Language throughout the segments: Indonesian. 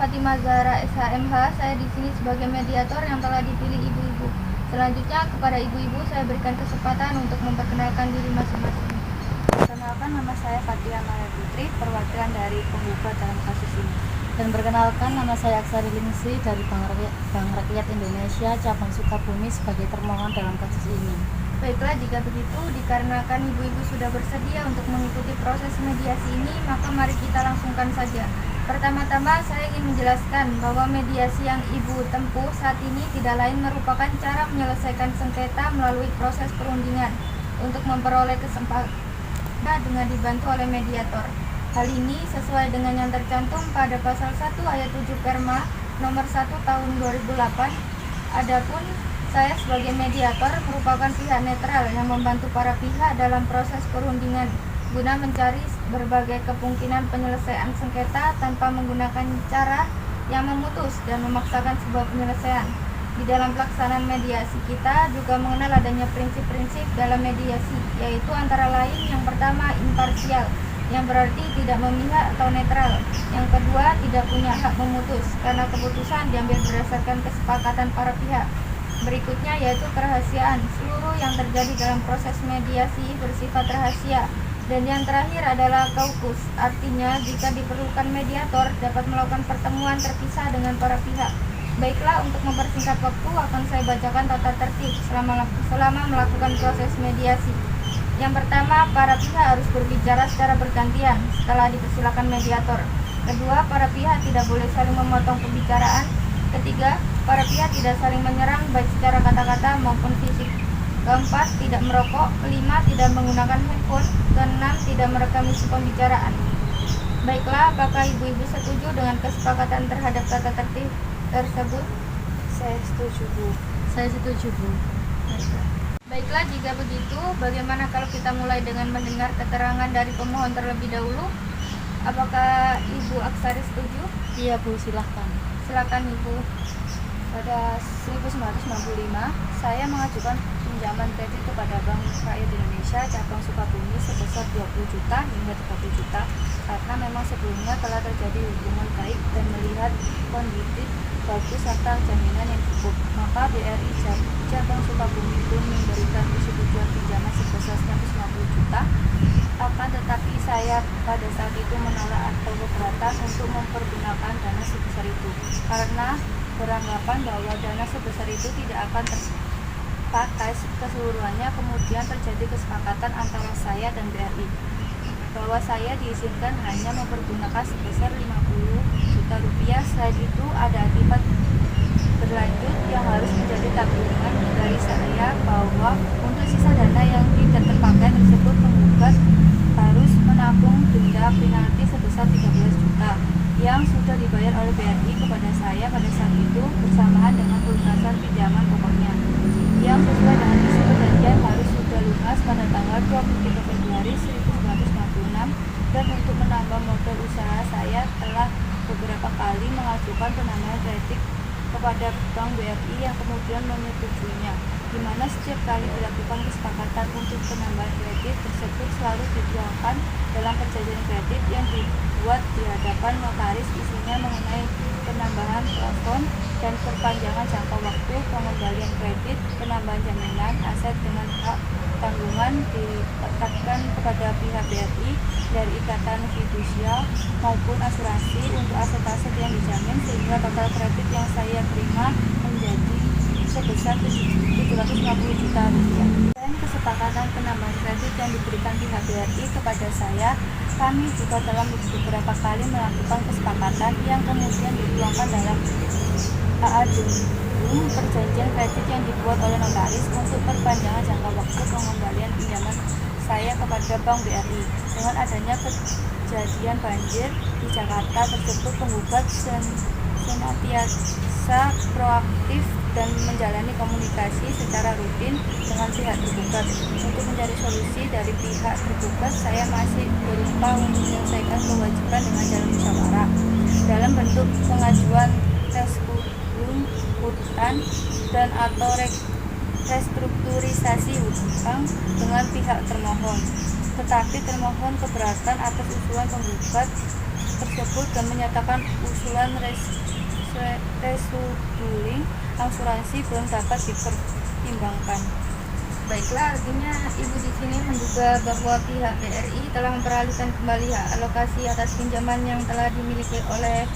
Fatimah Zahra SHMH. Saya di sini sebagai mediator yang telah dipilih ibu-ibu. Selanjutnya kepada ibu-ibu saya berikan kesempatan untuk memperkenalkan diri masing-masing. Perkenalkan, nama saya Fatia Maria Putri, perwakilan dari penggugat dalam kasus ini. Dan perkenalkan, nama saya Aksari Lingsih dari Bank Rakyat Indonesia cabang Sukabumi sebagai termohon dalam kasus ini. Baiklah, jika begitu, dikarenakan ibu-ibu sudah bersedia untuk mengikuti proses mediasi ini, maka mari kita langsungkan saja. Pertama-tama, saya ingin menjelaskan bahwa mediasi yang ibu tempuh saat ini tidak lain merupakan cara menyelesaikan sengketa melalui proses perundingan untuk memperoleh kesempatan dengan dibantu oleh mediator. Hal ini sesuai dengan yang tercantum pada pasal 1 ayat 7 Perma nomor 1 tahun 2008. Adapun saya sebagai mediator merupakan pihak netral yang membantu para pihak dalam proses perundingan guna mencari berbagai kemungkinan penyelesaian sengketa tanpa menggunakan cara yang memutus dan memaksakan sebuah penyelesaian. Di dalam pelaksanaan mediasi kita juga mengenal adanya prinsip-prinsip dalam mediasi, yaitu antara lain yang pertama imparsial, yang berarti tidak memihak atau netral. Yang kedua, tidak punya hak memutus karena keputusan diambil berdasarkan kesepakatan para pihak. Berikutnya yaitu kerahasiaan. Seluruh yang terjadi dalam proses mediasi bersifat rahasia. Dan yang terakhir adalah kaukus, artinya jika diperlukan mediator dapat melakukan pertemuan terpisah dengan para pihak. Baiklah, untuk mempersingkat waktu akan saya bacakan tata tertib selama melakukan proses mediasi. Yang pertama, para pihak harus berbicara secara bergantian setelah dipersilakan mediator. Kedua, para pihak tidak boleh saling memotong pembicaraan. Ketiga, para pihak tidak saling menyerang baik secara kata-kata maupun fisik. Keempat, tidak merokok. Kelima, tidak menggunakan handphone. Keenam, tidak merekam isi pembicaraan. Baiklah, apakah ibu-ibu setuju dengan kesepakatan terhadap tata tertib tersebut? Saya setuju, Bu. Saya setuju, Bu. Baiklah, jika begitu, bagaimana kalau kita mulai dengan mendengar keterangan dari pemohon terlebih dahulu? Apakah Ibu Aksari setuju? Iya, Bu, silahkan. Silakan, Ibu. Pada 1995, saya mengajukan pinjaman kredit kepada Bank Rakyat Indonesia cabang Sukabumi sebesar 20 juta hingga 30 juta karena memang sebelumnya telah terjadi hubungan baik dan melihat kondisi bagus serta jaminan yang cukup. Maka BRI cabang Sukabumi pun memberikan persetujuan pinjaman sebesar 150 juta. Akan tetapi saya pada saat itu menolak atau keberatan untuk mempergunakan dana sebesar itu karena beranggapan bahwa dana sebesar itu tidak akan terpakai keseluruhannya. Kemudian terjadi kesepakatan antara saya dan BRI bahwa saya diizinkan hanya mempergunakan sebesar 50 juta rupiah. Selain itu ada akibat berlanjut yang harus menjadi tabungan dari saya bahwa untuk sisa dana yang tidak terpakai tersebut penggugat harus menabung denda penalti sebesar 13 juta yang sudah dibayar oleh BRI kepada saya pada saat itu bersamaan dengan pelunasan pinjaman pokoknya yang sesuai dengan isi perjanjian harus sudah lunas pada tanggal 23 Februari 1996. Dan untuk menambah modal usaha saya telah beberapa kali mengajukan penambahan kredit kepada Bank BRI yang kemudian menyetujuinya, di mana setiap kali dilakukan kesepakatan untuk penambahan kredit tersebut selalu dituangkan dalam perjanjian kredit yang dibuat di hadapan notaris, isinya mengenai penambahan plafon dan perpanjangan jangka waktu pengembalian kredit, penambahan jaminan aset dengan hak tanggungan ditetapkan kepada pihak BRI dari ikatan fidusial maupun asuransi untuk aset-aset yang dijamin, sehingga total kredit yang saya terima menjadi sebesar 750 juta rupiah. Dan kesepakatan penambahan kredit yang diberikan pihak BRI kepada saya, kami juga dalam beberapa kali melakukan kesepakatan yang kemudian dituangkan dalam perjanjian kredit yang dibuat oleh notaris untuk perpanjangan jangka waktu pengembalian pinjaman saya kepada Bank BRI. Dengan adanya kejadian banjir di Jakarta tersebut, penggugat senantiasa proaktif dan menjalani komunikasi secara rutin dengan pihak tergugat. Untuk mencari solusi dari pihak tergugat, saya masih berusaha untuk menyelesaikan kewajiban dengan jalan musyawarah dalam bentuk pengajuan hutang dan atau restrukturisasi hutang dengan pihak termohon. Tetapi termohon keberatan atas usulan penggugat tersebut dan menyatakan usulan rescheduling asuransi belum dapat dipertimbangkan. Baiklah, artinya Ibu di sini menduga bahwa pihak BRI telah memperalihkan kembali hak alokasi atas pinjaman yang telah dimiliki oleh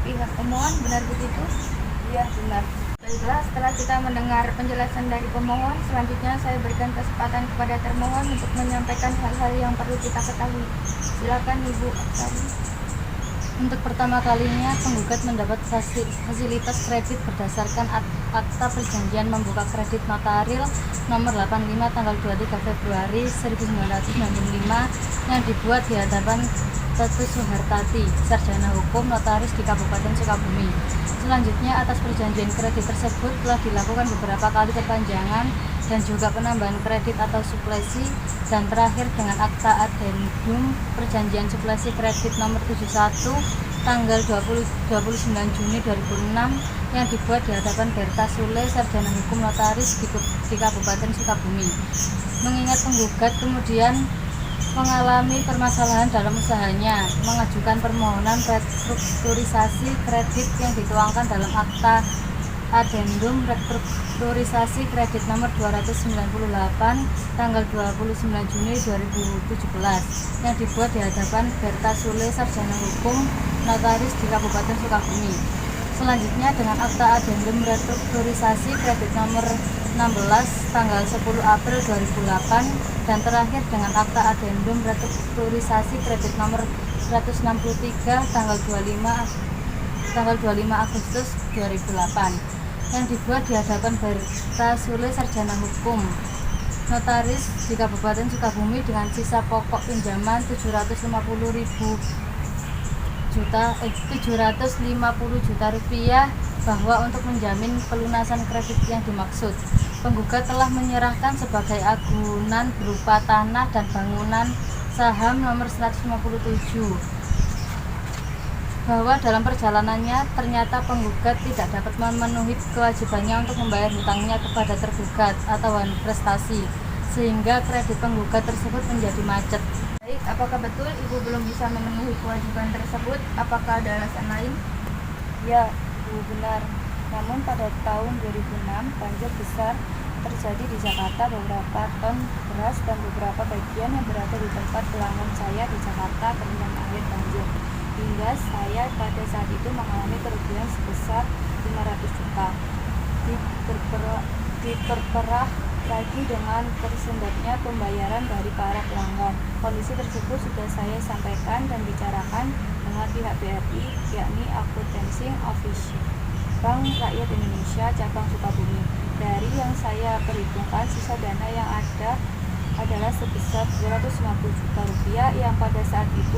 pihak pemohon, benar begitu? Iya, benar. Baiklah, setelah kita mendengar penjelasan dari pemohon, selanjutnya saya berikan kesempatan kepada termohon untuk menyampaikan hal-hal yang perlu kita ketahui. Silakan Ibu Aksari. Untuk pertama kalinya, penggugat mendapat fasilitas kredit berdasarkan Akta Perjanjian Membuka Kredit Notaril nomor 85 tanggal 23 Februari 1995 yang dibuat di hadapan Tetu Suhartati, Sarjana Hukum Notaris di Kabupaten Sukabumi. Selanjutnya, atas perjanjian kredit tersebut telah dilakukan beberapa kali perpanjangan dan juga penambahan kredit atau suplesi, dan terakhir dengan Akta Addendum Perjanjian Suplesi Kredit nomor 71 tanggal 29 Juni 2006 yang dibuat di hadapan Berta Sule, Sarjana Hukum Notaris di Kabupaten Sukabumi. Mengingat penggugat kemudian mengalami permasalahan dalam usahanya, mengajukan permohonan restrukturisasi kredit yang dituangkan dalam Akta Addendum Restrukturisasi Kredit nomor 298 tanggal 29 Juni 2017 yang dibuat di hadapan Berta Sule, Sarjana Hukum Notaris di Kabupaten Sukabumi. Selanjutnya dengan Akta Addendum Restrukturisasi Kredit nomor 16 tanggal 10 April 2008 dan terakhir dengan Akta Addendum Restrukturisasi Kredit nomor 163 tanggal 25 Agustus 2008 yang dibuat di hadapan Berta Sule, Sarjana Hukum Notaris di Kabupaten Sukabumi dengan sisa pokok pinjaman 750 juta rupiah, bahwa untuk menjamin pelunasan kredit yang dimaksud, penggugat telah menyerahkan sebagai agunan berupa tanah dan bangunan saham nomor 157, bahwa dalam perjalanannya ternyata penggugat tidak dapat memenuhi kewajibannya untuk membayar hutangnya kepada tergugat atau wanita prestasi, sehingga kredit penggugat tersebut menjadi macet. Baik, apakah betul Ibu belum bisa memenuhi kewajiban tersebut? Apakah ada alasan lain? Ya, Bu, benar. Namun pada tahun 2006 banjir besar terjadi di Jakarta. Beberapa ton beras dan beberapa bagian yang berada di tempat pelanggan saya di Jakarta terendam air banjir, hingga saya pada saat itu mengalami kerugian sebesar 500 juta. Diperparah lagi dengan tersendatnya pembayaran dari para pelanggan. Kondisi tersebut sudah saya sampaikan dan bicarakan dengan pihak BRI, yakni Accounting Office Bank Rakyat Indonesia Cabang Sukabumi. Dari yang saya perhitungkan, sisa dana yang ada adalah sebesar 250 juta rupiah yang pada saat itu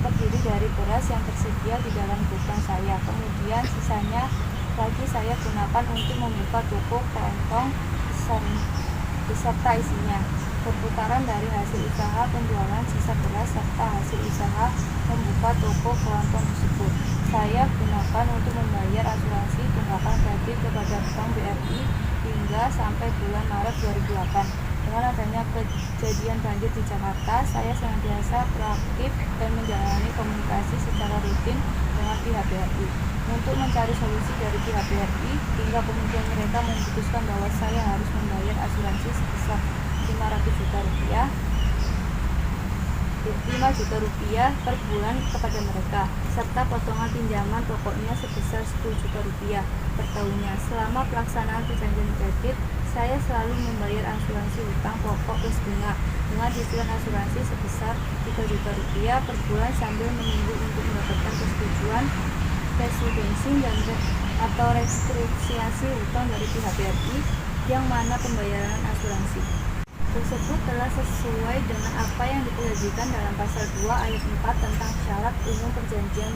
terdiri dari beras yang tersedia di dalam gudang saya. Kemudian sisanya lagi saya gunakan untuk membuka toko kelontong beserta isinya. Perputaran dari hasil usaha penjualan sisa beras serta hasil usaha membuka toko kelontong tersebut saya gunakan untuk membayar asuransi tunggakan kredit kepada Bank BRI hingga sampai bulan Maret 2008. Dengan adanya kejadian banjir di Jakarta, saya senantiasa proaktif dan menjalani komunikasi secara rutin dengan pihak BRI untuk mencari solusi dari pihak BRI, hingga kemudian mereka memutuskan bahwa saya harus membayar asuransi sebesar 500 juta rupiah 5 juta rupiah per bulan kepada mereka, serta potongan pinjaman pokoknya sebesar 10 juta rupiah per tahunnya. Selama pelaksanaan perjanjian kredit, saya selalu membayar asuransi hutang pokok plus bunga dengan cicilan asuransi sebesar 3 juta rupiah per bulan sambil menunggu untuk mendapatkan persetujuan restitusi dan atau restrukturisasi hutang dari pihak BRI, yang mana pembayaran asuransi tersebut telah sesuai dengan apa yang diperjanjikan dalam pasal 2 ayat 4 tentang syarat umum perjanjian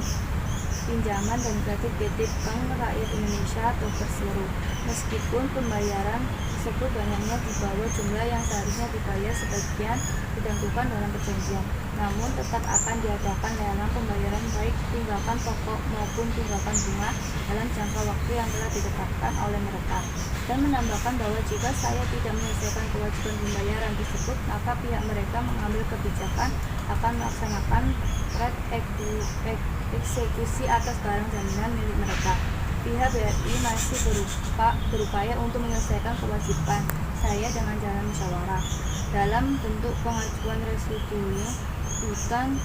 pinjaman dan kredit PT Bank Rakyat Indonesia atau Persero. Meskipun pembayaran tersebut banyaknya di bawah jumlah yang seharusnya dibayar, sebagian ditentukan dalam perjanjian. namun tetap akan diadakan lelang pembayaran baik tunggakan pokok maupun tunggakan bunga dalam jangka waktu yang telah ditetapkan oleh mereka, dan menambahkan bahwa jika saya tidak menyelesaikan kewajiban pembayaran tersebut, maka pihak mereka mengambil kebijakan akan melaksanakan eksekusi atas barang jaminan milik mereka. Pihak BRI masih berupaya untuk menyelesaikan kewajiban saya dengan jalan musyawarah dalam bentuk pengajuan restitusi hutang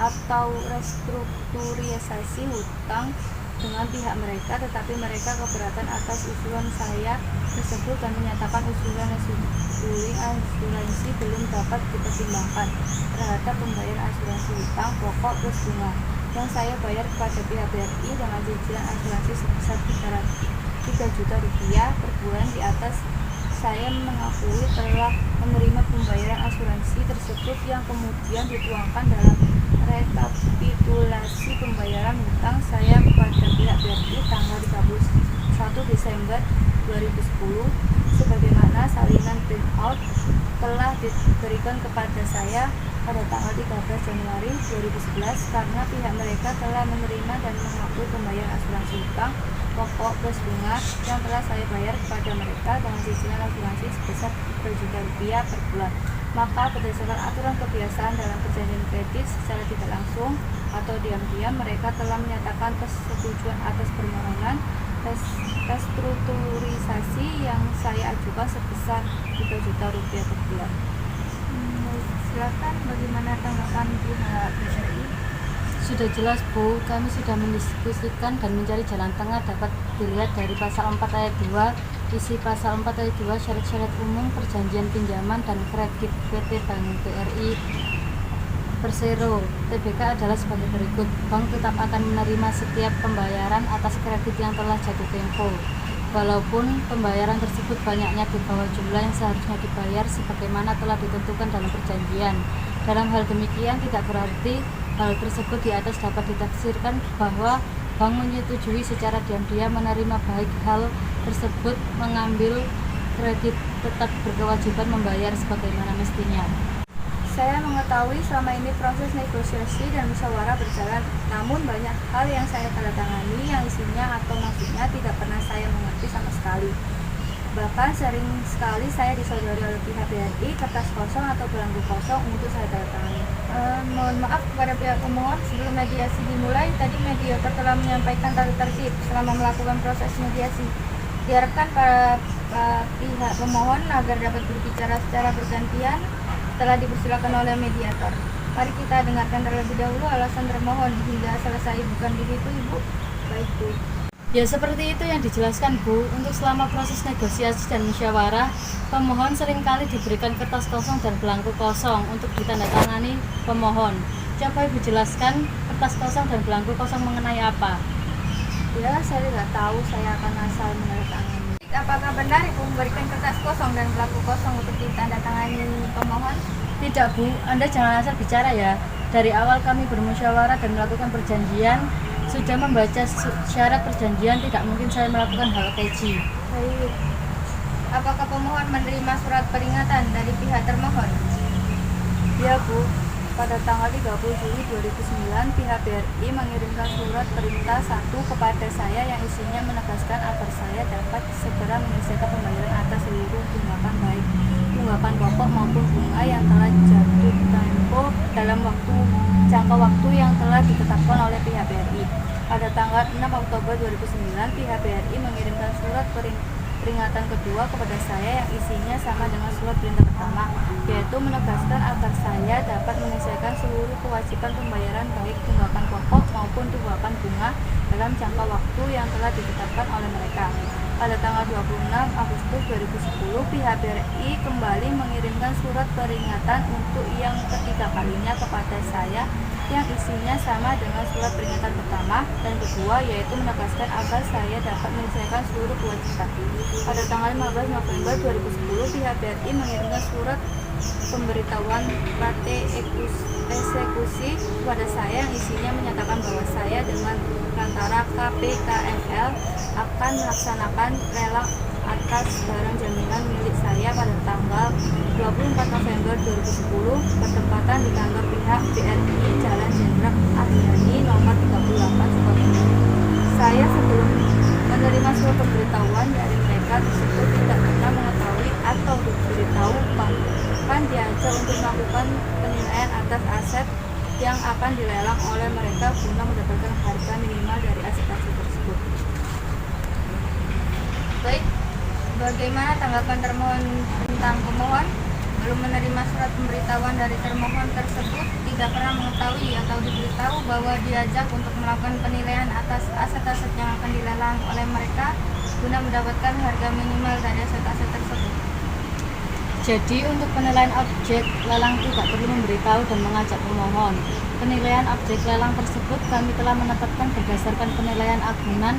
atau restrukturisasi hutang dengan pihak mereka, tetapi mereka keberatan atas usulan saya tersebut dan menyatakan usulan asuransi belum dapat dipertimbangkan terhadap pembayaran asuransi hutang pokok plus bunga yang saya bayar kepada pihak BRI dengan cicilan asuransi sebesar 3 juta rupiah per bulan. Di atas saya mengakui telah menerima pembayaran asuransi tersebut yang kemudian dituangkan dalam rekapitulasi pembayaran hutang saya kepada pihak BRI tanggal 31 Desember 2010 sebagaimana salinan printout telah diberikan kepada saya pada tanggal 13 Januari 2011 karena pihak mereka telah menerima dan mengakui pembayaran asuransi hutang pokok plus bunga yang telah saya bayar kepada mereka dengan cicilan asuransi sebesar 3 juta rupiah per bulan. Maka berdasarkan aturan kebiasaan dalam perjanjian kredit secara tidak langsung atau diam-diam mereka telah menyatakan persetujuan atas permohonan restrukturisasi yang saya ajukan sebesar 3 juta rupiah per bulan. Silakan, bagaimana tanggapan pihak BRI? Sudah jelas Bu, kami sudah mendiskusikan dan mencari jalan tengah dapat dilihat dari pasal 4 ayat 2, isi pasal 4 ayat 2 syarat-syarat umum perjanjian pinjaman dan kredit PT Bank BRI Persero Tbk adalah sebagai berikut. Bank tetap akan menerima setiap pembayaran atas kredit yang telah jatuh tempo, walaupun pembayaran tersebut banyaknya di bawah jumlah yang seharusnya dibayar sebagaimana telah ditentukan dalam perjanjian. Dalam hal demikian tidak berarti hal tersebut di atas dapat ditafsirkan bahwa bank menyetujui secara diam-diam menerima, baik hal tersebut mengambil kredit tetap berkewajiban membayar sebagaimana mestinya. Saya mengetahui selama ini proses negosiasi dan musyawarah berjalan, namun banyak hal yang saya tanda tangani yang isinya atau maksudnya tidak pernah saya mengerti sama sekali. Bahkan sering sekali saya disodori oleh pihak BRI kertas kosong atau belangko kosong untuk saya tanda tangani. Mohon maaf kepada pihak pemohon, sebelum mediasi dimulai, tadi mediator telah menyampaikan tata tertib selama melakukan proses mediasi. Diharapkan para pihak pemohon agar dapat berbicara secara bergantian telah dipersilakan oleh mediator. Mari kita dengarkan terlebih dahulu alasan termohon hingga selesai, bukan begitu Ibu? Baik Bu. Ya seperti itu yang dijelaskan Bu. Untuk selama proses negosiasi dan musyawarah, pemohon seringkali diberikan kertas kosong dan belangko kosong untuk ditandatangani pemohon. Coba Ibu jelaskan kertas kosong dan belangko kosong mengenai apa? Ya, saya tidak tahu, saya akan asal menandatangani. Apakah benar Ibu memberikan kertas kosong dan belangko kosong untuk ditandatangani pemohon? Tidak Bu, Anda jangan asal bicara ya. Dari awal kami bermusyawarah dan melakukan perjanjian, sudah membaca syarat perjanjian, tidak mungkin saya melakukan hal keji. Baik. Apakah pemohon menerima surat peringatan dari pihak termohon? Ya Bu, pada tanggal 30 Juli 2009 pihak BRI mengirimkan surat perintah 1 kepada saya yang isinya menegaskan agar saya dapat segera menyelesaikan pembayaran atas seluruh tunggakan baik tunggakan pokok maupun bunga yang telah jatuh tempo dalam jangka waktu yang telah ditetapkan oleh pihak BRI. Pada tanggal 6 Oktober 2009 pihak BRI mengirimkan surat peringatan kedua kepada saya yang isinya sama dengan surat perintah pertama, yaitu menegaskan agar saya dapat menyelesaikan seluruh kewajiban pembayaran baik tunggakan pokok maupun tunggakan bunga dalam jangka waktu yang telah ditetapkan oleh mereka. Pada tanggal 26 Agustus 2010 pihak BRI kembali mengirimkan surat peringatan untuk yang ketiga kalinya kepada saya yang isinya sama dengan surat peringatan pertama dan kedua, yaitu menegaskan agar saya dapat menyelesaikan seluruh kewajiban. Pada tanggal 15 November 2010 pihak BRI mengirimkan surat pemberitahuan rate eksekusi kepada saya yang isinya menyatakan bahwa saya dengan perantara KPKML akan melaksanakan lelang atas barang jaminan milik saya pada tanggal 24 November 2010 bertempatan di kantor pihak BRI Jalan Jenderal Ahmadi nomor 38 Sukabumi. Saya sebelum menerima surat pemberitahuan dari mereka tersebut tidak pernah mengetahui atau diberitahu bahkan diajak untuk melakukan penilaian atas aset yang akan dilelang oleh mereka guna mendapatkan harga minimal dari aset-aset tersebut. Baik, bagaimana tanggapan termohon tentang pemohon? Belum menerima surat pemberitahuan dari termohon tersebut, tidak pernah mengetahui atau diberitahu bahwa diajak untuk melakukan penilaian atas aset-aset yang akan dilelang oleh mereka guna mendapatkan harga minimal dari aset-aset tersebut. Jadi untuk penilaian objek lelang tidak perlu memberitahu dan mengajak pemohon. Penilaian objek lelang tersebut kami telah menetapkan berdasarkan penilaian agunan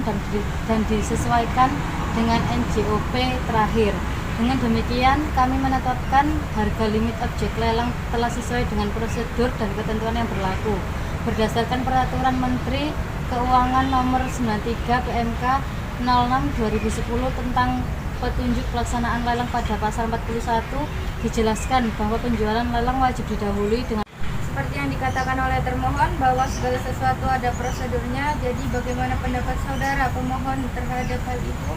dan disesuaikan dengan NJOP terakhir. Dengan demikian, kami menetapkan harga limit objek lelang telah sesuai dengan prosedur dan ketentuan yang berlaku. Berdasarkan Peraturan Menteri Keuangan Nomor 93 PMK 06/2010 tentang petunjuk pelaksanaan lelang pada pasal 41 dijelaskan bahwa penjualan lelang wajib didahului dengan Seperti yang dikatakan oleh termohon bahwa segala sesuatu ada prosedurnya, jadi bagaimana pendapat saudara pemohon terhadap hal itu?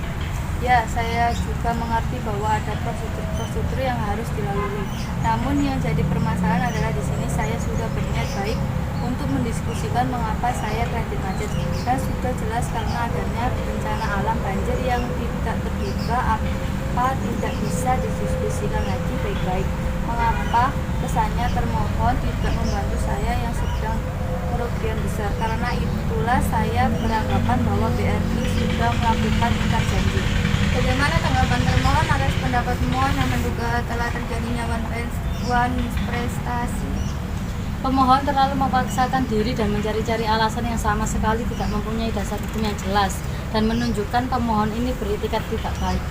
Ya, saya juga mengerti bahwa ada prosedur-prosedur yang harus dilalui. Namun yang jadi permasalahan adalah di sini saya sudah berniat baik untuk mendiskusikan mengapa saya kredit macet, dan sudah jelas karena adanya bencana alam banjir yang tidak terduga apa tidak bisa didiskusikan lagi baik-baik. Mengapa kesannya termohon tidak membantu saya yang sedang kerugian besar? Karena itulah saya beranggapan bahwa BRI sudah melakukan ingkar janji. Bagaimana tanggapan termohon atas pendapat pemohon yang menduga telah terjadinya one prestasi? pemohon terlalu memaksakan diri dan mencari-cari alasan yang sama sekali tidak mempunyai dasar hukum yang jelas dan menunjukkan pemohon ini beritikat tidak baik.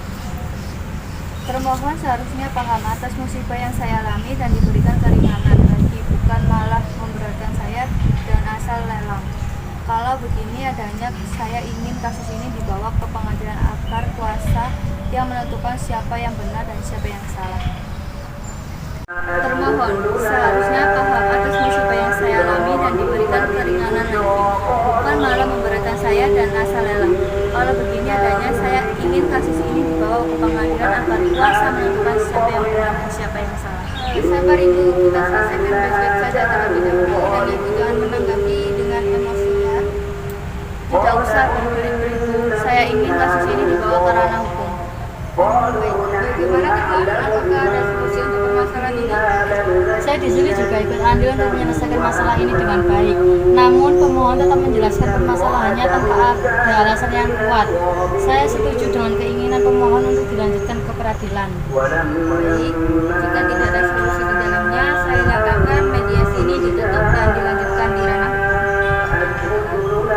Termohon seharusnya paham atas musibah yang saya alami dan diberikan keringanan lagi, bukan malah memberatkan saya dan asal lelang. Kalau begini adanya, saya ingin kasus ini dibawa ke pengadilan agar kuasa yang menentukan siapa yang benar dan siapa yang salah. Termohon seharusnya paham atas musibah yang saya alami dan diberikan keringanan lagi, bukan malah memberatkan saya dan asal lelang. Kalau begini adanya, saya ingin kasus ini dibawa ke pengadilan agar kuasa menentukan siapa yang benar dan siapa yang salah. Sabar Ibu, kita selesaikan baik-baik saja terlebih dahulu dan Ibu jangan menanggapi dengan emosi ya. Tidak usah berbelit-belit, saya ingin kasus ini dibawa ke ranah hukum. Baik, bagaimana termohon? Apakah ada solusi untuk permasalahan ini? Saya di sini juga ikut andil untuk menyelesaikan masalah ini dengan baik. Namun pemohon tetap menjelaskan permasalahannya tanpa ada alasan yang kuat. Saya setuju dengan keinginan pemohon untuk dilanjutkan ke peradilan. Baik, jika